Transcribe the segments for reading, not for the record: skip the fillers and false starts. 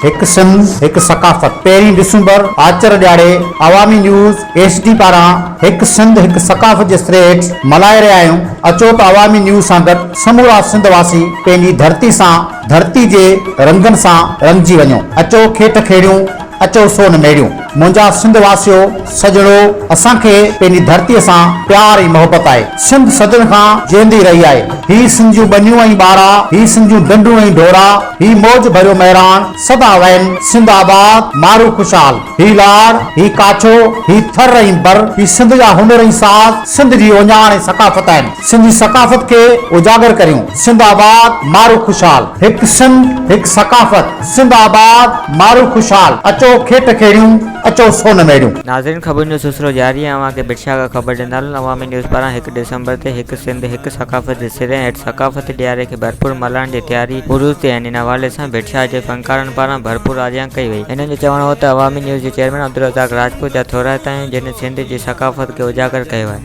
हिकु सिंध हिकु सकाफ़त। 1 दिसंबर आचर ॾियारे अवामी न्यूज़ HD पारां हिकु सिंध हिकु सकाफ़त जे स्ट्रेट मल्हाए रहिया आहियूं। अचो त अवामी न्यूज़ सां गॾु समूरा सिंध वासी पंहिंजी धरती सां धरती जे रंगनि सां रंगजी वञो। अचो खेट खेड़ियूं, अचो सोन मेड़ियूं। मुंहिंजा सिंध वासियो सजणो, असांखे पंहिंजी धरतीअ सां प्यार ऐं मोहबत आहे। सिंध सदियुनि खां जीअंदी रही आहे। ही सिंध जूं बनियूं ऐं ॿारा, ही सिंध जूं ढंढूं ऐं ढोरा, ही मौज भरियो महिरान सदा वैन। सिंध आबाद मारू खुशहाल। ही लाड़, ही काछो, ही थर ऐं बर, ही सिंध जा हुनर ऐं साज़ सिंध जी ओञाण ऐं सकाफ़त आहिनि। सिंधी सकाफ़त खे उजागर करियूं। सिंध आबाद मारू खुशहाल। हिकु सिंध हिकु सकाफ़त। सिंध आबाद मारू खुशहाल। अचो खेट खेड़ियूं, अचो सोन मेड़ियूं। नाज़रीन, ख़बर जो सिलसिलो जारी है। अवां खे बिरशा का ख़बर ॾिनल अवामी न्यूज़ पारां 1 दिसंबर ते हिकु सिंध हिकु सकाफ़त जे सिरे हेठि सकाफ़त ॾियारे खे भरपूर मल्हाइण जी तयारी उरूज़ ते आहिनि। इन हवाले सां बिरशा जे फ़नकारनि पारां भरपूर आजियां कई वई। हिननि जो चवणु हो त अवामी न्यूज़ जे चेयरमैन अब्दुल रज़ाक राजपूत जा थोराइता आहिनि जिन सिंध जी सकाफ़त खे उजागर कयो आहे।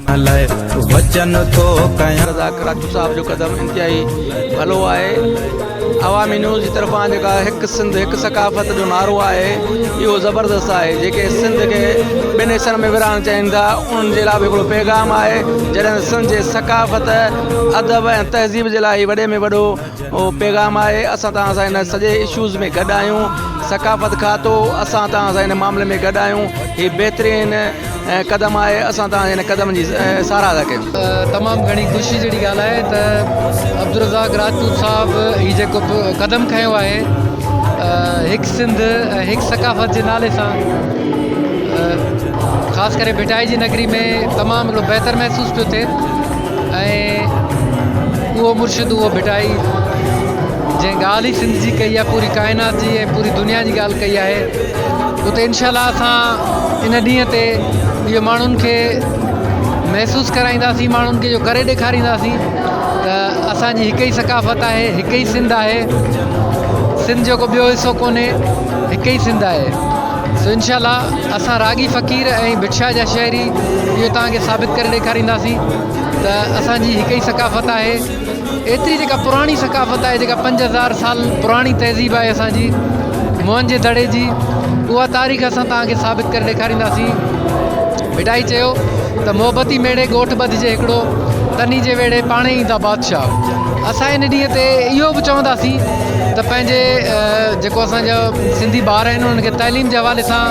रज़ाक राजपूत साहब जो कदम इंतिहाई भलो आहे। अवामी न्यूज़ जी तरफ़ां जेका हिकु सिंध हिकु सकाफ़त जो नारो आहे इहो ज़बरदस्त आहे। जेके सिंध खे ॿिनि हिसनि में विरहाइणु चाहिनि था उन्हनि जे लाइ बि हिकिड़ो पैगाम आहे। जॾहिं सिंध जे सकाफ़त अदब ऐं तहज़ीब जे लाइ वॾे में वॾो पैगाम आहे। असां तव्हां सां हिन सॼे इशूज़ में गॾु आहियूं। सकाफ़त खातो असां तव्हां सां हिन मामले में गॾु आहियूं। हीअ बहितरीनु कदम आहे। असां तव्हां हिन कदम जी साराह था कयूं। तमामु घणी ख़ुशी जहिड़ी ॻाल्हि आहे त अब्दुल रज़ाक राजपूत साहिबु हीउ जेको कदम खयो आहे हिकु सिंध हिकु सकाफ़त जे नाले सां ख़ासि करे भिटाई जी नगरी में तमामु हिकिड़ो बहितर महसूसु पियो थिए। ऐं उहो मुर्शिद उहो भिटाई जंहिं ॻाल्हि ई सिंध जी कई आहे, पूरी काइनात जी ऐं पूरी दुनिया जी ॻाल्हि कई आहे, उते इनशाअल्लाह असां इन ॾींहं ते इहो माण्हुनि खे महसूसु कराईंदासीं, माण्हुनि खे इहो करे ॾेखारींदासीं त असांजी हिकु ई सकाफ़त आहे, हिकु ई सिंध आहे। सिंध जेको ॿियो हिसो कोन्हे, हिकु ई सिंध आहे। सो इनशाअल्लाह असां रागी फ़क़ीर ऐं बिरशा जा शहरी इहो तव्हांखे साबित करे ॾेखारींदासीं त असांजी हिकु ई सकाफ़त आहे। एतिरी जेका पुराणी सकाफ़त आहे, जेका 5000 साल पुराणी तहज़ीब आहे असांजी मोहन जे दड़े जी, उहा तारीख़ असां तव्हांखे साबित करे ॾेखारींदासीं। भिटाई चयो त मोहबती मेड़े ॻोठ ॿधिजे हिकिड़ो, तनी जे वेड़े पाणे ईंदा बादशाह। असां इन ॾींहं ते इहो बि चवंदासीं त पंहिंजे जेको असांजा सिंधी ॿार आहिनि उन्हनि खे तइलीम जे हवाले सां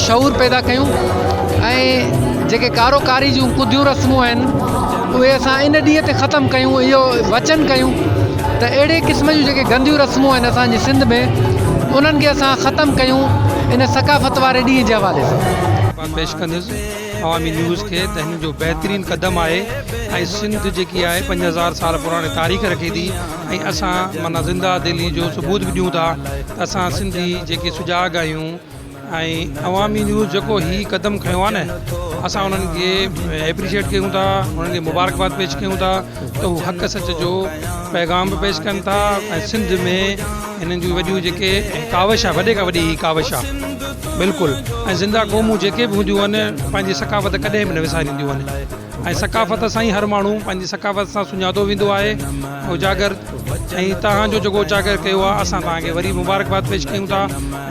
शऊर पैदा कयूं ऐं जेके कारोकारी जूं कुदियूं रस्मूं आहिनि उहे असां इन ॾींहं ते ख़तमु कयूं। इहो वचन कयूं त अहिड़े क़िस्म जूं जेके गंदियूं रस्मूं आहिनि असांजे सिंध में उन्हनि खे असां ख़तमु कयूं इन सकाफ़त वारे ॾींहं जे हवाले सां। पेश कंदुसि अवामी न्यूज़ खे त हिन जो बहितरीनु क़दम आहे ऐं सिंध जेकी आहे 5000 साल पुराणे तारीख़ रखे थी ऐं असां माना ज़िंदा दिली जो सबूत बि ॾियूं था त असां सिंधी जेके सुजाग आहियूं। ऐं अवामी न्यूज़ जेको हीउ क़दम खयो आहे न, असां उन्हनि खे एप्रिशिएट कयूं था, उन्हनि खे मुबारकबाद पेश कयूं था त हू हक़ सच जो पैगाम बि पेश कनि था। ऐं सिंध में हिननि जूं वॾियूं जेके कावश आहे, वॾे खां वॾी ही कावश आहे बिल्कुलु। ऐं ज़िंदा क़ौमूं जेके बि हूंदियूं आहिनि पंहिंजी सकाफ़त कॾहिं बि न विसारींदियूं आहिनि। ऐं सकाफ़त सां ई हर माण्हू पंहिंजी सकाफ़त सां सुञातो वेंदो आहे उजागर। ऐं तव्हांजो जेको उजागर कयो आहे असां तव्हांखे वरी मुबारकबाद पेश कयूं था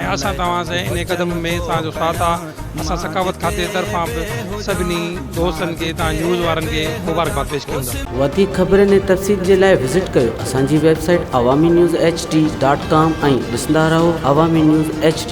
ऐं असां तव्हां सां इन क़दम में तव्हांजो साथ आहे। असां सकाफ़त खाते तरफ़ां बि सभिनी दोस्तनि खे तव्हां न्यूज़ वारनि खे मुबारकबाद पेश कयूं था। वधीक ख़बरनि ऐं तफ़सील जे लाइ विज़िट कयो असांजी वेबसाइट awamiNewsHD.com ऐं ॾिसंदा रहो अवामी न्यूज़ HD।